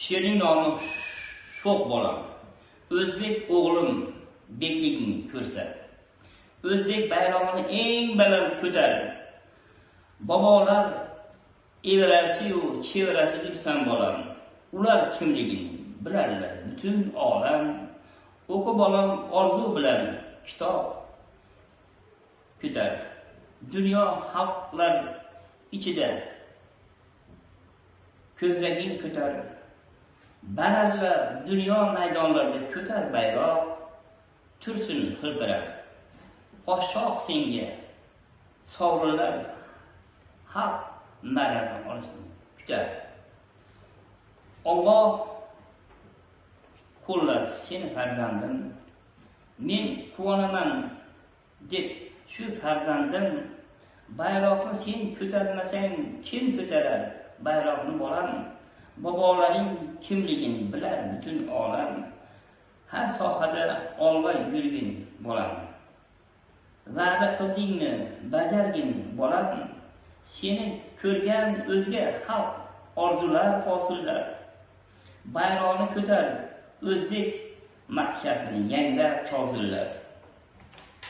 She'rning nomi Sho'x bolam. O'zbek o'g'lim bekliging ko'rsa. O'zbek bayrog'ini eng baland ko'tar. Bobolar evarasi-yu, chevarasi debsan bolam. Ular kimligini bilarlar butun olam. O'qi bolam orzu bilan kitob ko'tar. Dunyo xalqlar ichida ko'kraging ko'tar. Baralla dunyo maydonlarida ko'tar bayroq, tursin hilpirab. Qo'shoq senga sovrinlar haq marani olsin kutar. Alloh qo'llar seni farzandim, men quvonaman deb shu farzandim. Bayroqni sen ko'tarmasang kim ko'tarar bayroqni bolam? Bobolaring kimligini bilar butun olam. Har sohada olg'a yurgin bolam. Va'da qildingmi bajargin bolam. Seni ko'rgan o'zga xalq orzular hosillar. Bayroqni ko'tar o'zbek mahkasini yangrab tozillar.